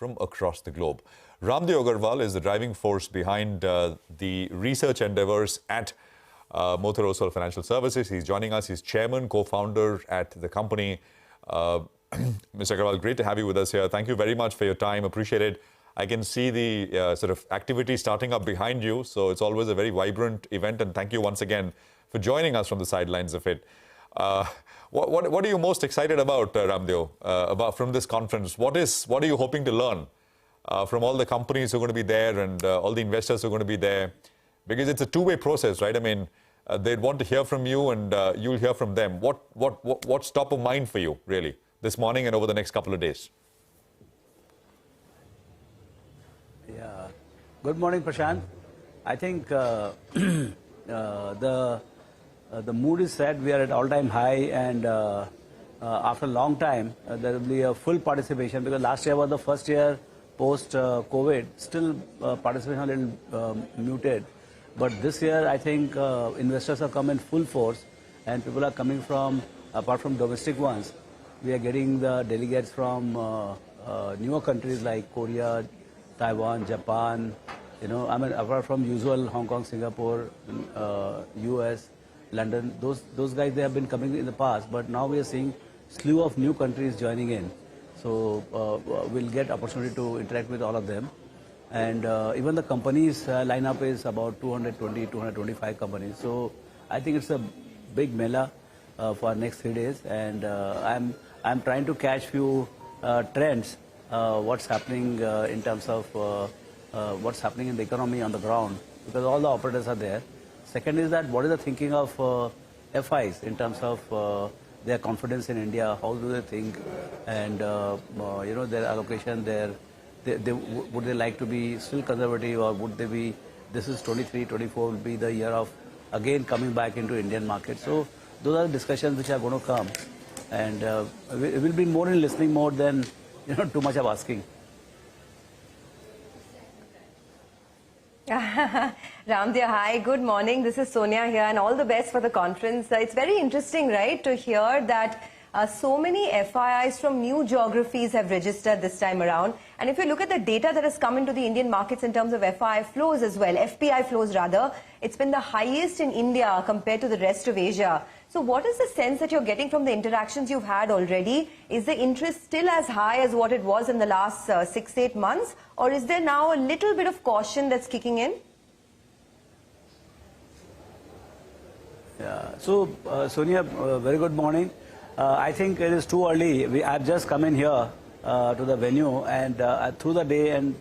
from across the globe. Raamdeo Agrawal is the driving force behind the research endeavors at Motilal Oswal Financial Services. He's joining us. He's chairman, co-founder at the company. Mr. Agrawal, great to have you with us here. Thank you very much for your time. Appreciate it. I can see the sort of activity starting up behind you, so it's always a very vibrant event, and thank you once again for joining us from the sidelines of it. What are you most excited about, Raamdeo, about from this conference? What are you hoping to learn from all the companies who are going to be there and all the investors who are going to be there? Because it's a two-way process, right? I mean, they'd want to hear from you, and you'll hear from them. What's top of mind for you, really, this morning and over the next couple of days? Yeah. Good morning, Prashant. I think the mood is set. We are at all-time high, and after a long time, there will be a full participation, because last year was the first year post-COVID. Still, participation a little muted. But this year, I think investors have come in full force, and people are coming from, apart from domestic ones, we are getting the delegates from newer countries like Korea, Taiwan, Japan, apart from usual Hong Kong, Singapore, US, London, those guys, they have been coming in the past, but now we are seeing slew of new countries joining in. So we'll get opportunity to interact with all of them. And even the companies lineup is about 220, 225 companies. So I think it's a big mela for next 3 days. And I'm trying to catch few trends, what's happening in terms of what's happening in the economy on the ground, because all the operators are there. Second is that what is the thinking of FIIs in terms of their confidence in India, how do they think, and their allocation, would they like to be still conservative, or would they be, this is 23, 24 will be the year of again coming back into Indian market. So those are the discussions which are going to come, and it will be more in listening mode than too much of asking. Raamdeo, hi, good morning. This is Sonia here, and all the best for the conference. It's very interesting, right, to hear that so many FIIs from new geographies have registered this time around. And if you look at the data that has come into the Indian markets in terms of FII flows as well, FPI flows rather, it's been the highest in India compared to the rest of Asia. So what is the sense that you're getting from the interactions you've had already? Is the interest still as high as what it was in the last 6-8 months? Or is there now a little bit of caution that's kicking in? Yeah. So, Sonia, very good morning. I think it is too early. I've just come in here to the venue, and through the day, and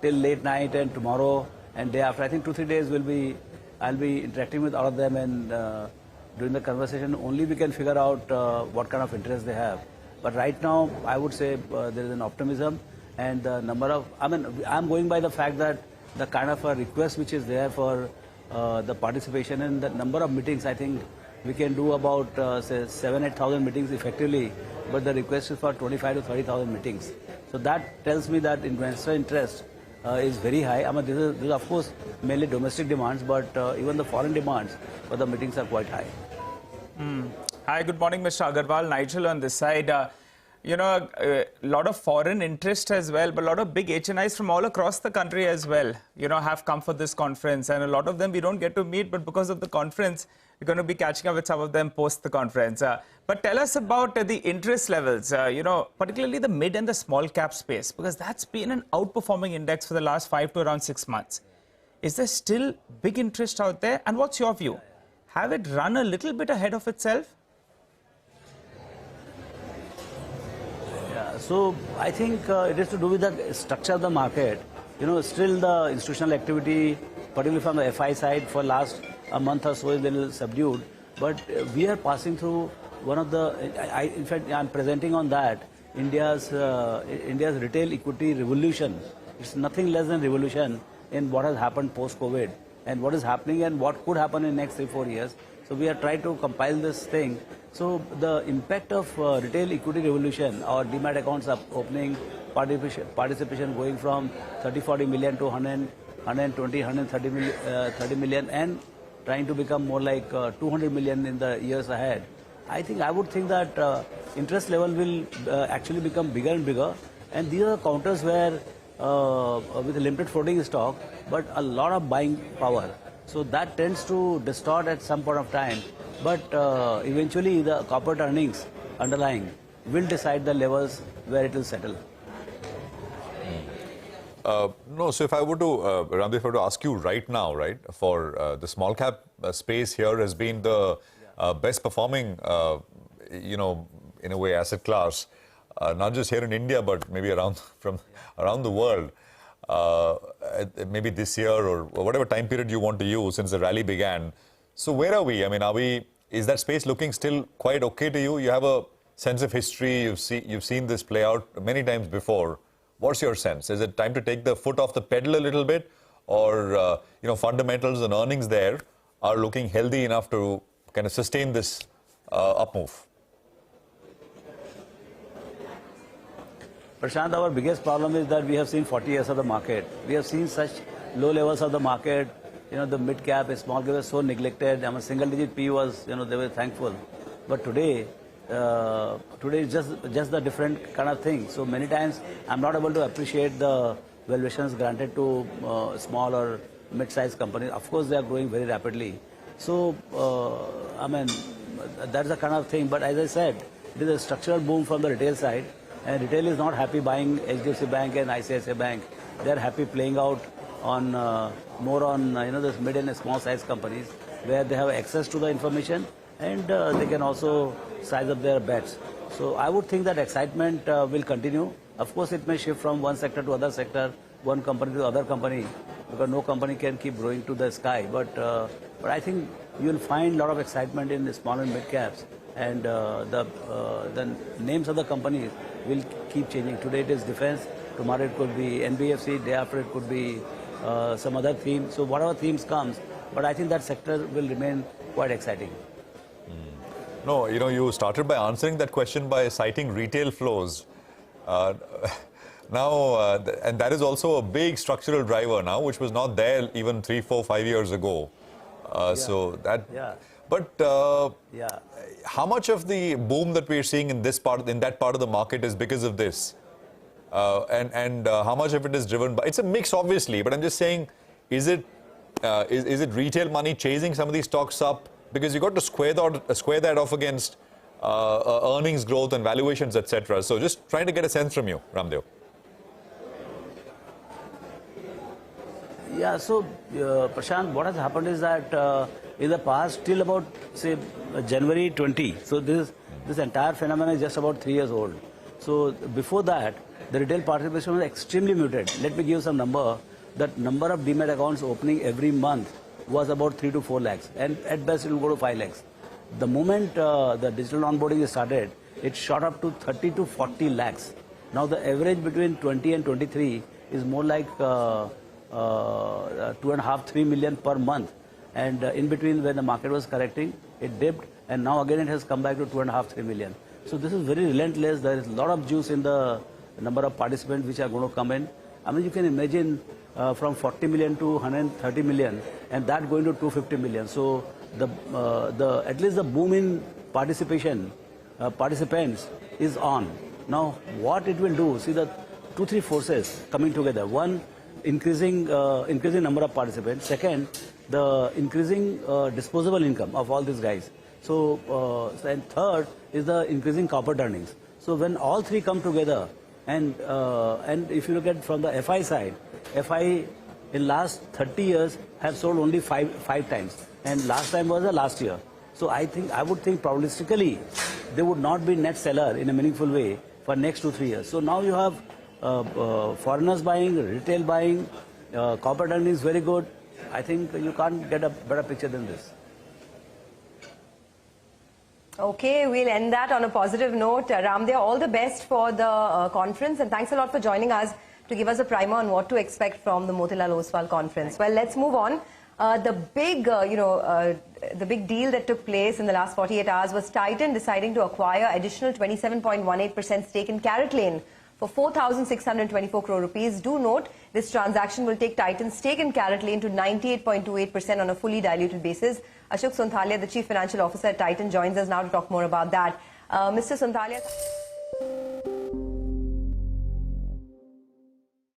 till late night, and tomorrow and day after, I think 2-3 days I'll be interacting with all of them, and during the conversation only we can figure out what kind of interest they have. But right now, I would say there is an optimism, and the number of, I'm going by the fact that the kind of a request which is there for the participation and the number of meetings, I think we can do about say 7,000-8,000 meetings effectively, but the request is for 25,000 to 30,000 meetings. So that tells me that investor interest is very high. This is of course mainly domestic demands, but even the foreign demands for the meetings are quite high. Hi, good morning, Mr. Agrawal. Nigel on this side. A lot of foreign interest as well, but a lot of big HNIs from all across the country as well, have come for this conference. And a lot of them we don't get to meet, but because of the conference, we're going to be catching up with some of them post the conference. But tell us about the interest levels, particularly the mid and the small cap space, because that's been an outperforming index for the last 5 to around 6 months. Is there still big interest out there? And what's your view? Have it run a little bit ahead of itself? So I think it is to do with the structure of the market. Still the institutional activity, particularly from the FI side, for last a month or so is a little subdued. But we are passing through one of the, in fact, I'm presenting on that, India's retail equity revolution. It's nothing less than revolution in what has happened post-COVID, and what is happening and what could happen in the next 3-4 years. So we are trying to compile this thing. So the impact of retail equity revolution, or demat accounts opening, participation going from 30-40 million to 120-130 million, and trying to become more like 200 million in the years ahead. I would think that interest level will actually become bigger and bigger, And these are counters where with limited floating stock, but a lot of buying power. So that tends to distort at some point of time. But eventually the corporate earnings underlying will decide the levels where it will settle. No, so if I were to, Raamdeo, if I were to ask you right now, right, for the small cap space here has been the best performing, you know, in a way, asset class, not just here in India, but maybe around around the world. Maybe this year or whatever time period you want to use since the rally began. So where are we? I mean, is that space looking still quite okay to you? You have a sense of history. You've seen this play out many times before. What's your sense? Is it time to take the foot off the pedal a little bit, or you know, fundamentals and earnings there are looking healthy enough to kind of sustain this up move? Prashant, our biggest problem is that we have seen 40 years of the market. We have seen such low levels of the market. You know, the mid cap, small cap was so neglected. I mean, single digit P was, you know, they were thankful. But today is just the different kind of thing. So many times I'm not able to appreciate the valuations granted to small or mid-sized companies. Of course, they are growing very rapidly. So, I mean, that's the kind of thing. But as I said, there is a structural boom from the retail side. And retail is not happy buying HDFC Bank and ICICI Bank. They are happy playing out on more on you know, this mid and small size companies where they have access to the information and they can also size up their bets. So I would think that excitement will continue. Of course, it may shift from one sector to other sector, one company to other company, because no company can keep growing to the sky. But I think you will find a lot of excitement in the small and mid caps, and the names of the companies will keep changing. Today it is defense, tomorrow it could be NBFC, day after it could be some other theme. So whatever themes comes, but I think that sector will remain quite exciting. No, you know, you started by answering that question by citing retail flows. Now, and that is also a big structural driver now, which was not there even 3, 4, 5 years ago. So that. Yeah. But how much of the boom that we're seeing in that part of the market is because of this, and how much of it is driven by? It's a mix, obviously, but I'm just saying, is it retail money chasing some of these stocks up? Because you got to square that off against earnings growth and valuations, etc. So just trying to get a sense from you, Raamdeo. Yeah, so Prashant, what has happened is that in the past, till about say January 20, so this entire phenomenon is just about 3 years old. So before that, the retail participation was extremely muted. Let me give you some number. That number of demat accounts opening every month was about 3 to 4 lakhs, and at best it will go to 5 lakhs. The moment the digital onboarding started, it shot up to 30 to 40 lakhs. Now the average between 20 and 23 is more like 2.5, 3 million per month. And in between, when the market was correcting, it dipped, and now again it has come back to 2.5, 3 million. So this is very relentless. There is a lot of juice in the number of participants which are going to come in. I mean, you can imagine from 40 million to 130 million, and that going to 250 million. So at least the boom in participation, participants is on. Now, what it will do? See the 2-3 forces coming together. One, increasing number of participants. Second, the increasing disposable income of all these guys. So, and third is the increasing corporate earnings. So when all three come together, and if you look at from the FI side, FI in last 30 years have sold only five times, and last time was the last year. So I would think probabilistically they would not be net seller in a meaningful way for next 2-3 years. So now you have foreigners buying, retail buying, corporate earnings very good. I think you can't get a better picture than this. Okay, we'll end that on a positive note. Raamdeo, all the best for the conference, and thanks a lot for joining us to give us a primer on what to expect from the Motilal Oswal conference. Well, let's move on. The big deal that took place in the last 48 hours was Titan deciding to acquire additional 27.18% stake in CaratLane for 4,624 crore rupees. Do note, this transaction will take Titan's stake in CaratLane to 98.28% on a fully diluted basis. Ashok Sonthalia, the Chief Financial Officer at Titan, joins us now to talk more about that. Mr. Sonthalia.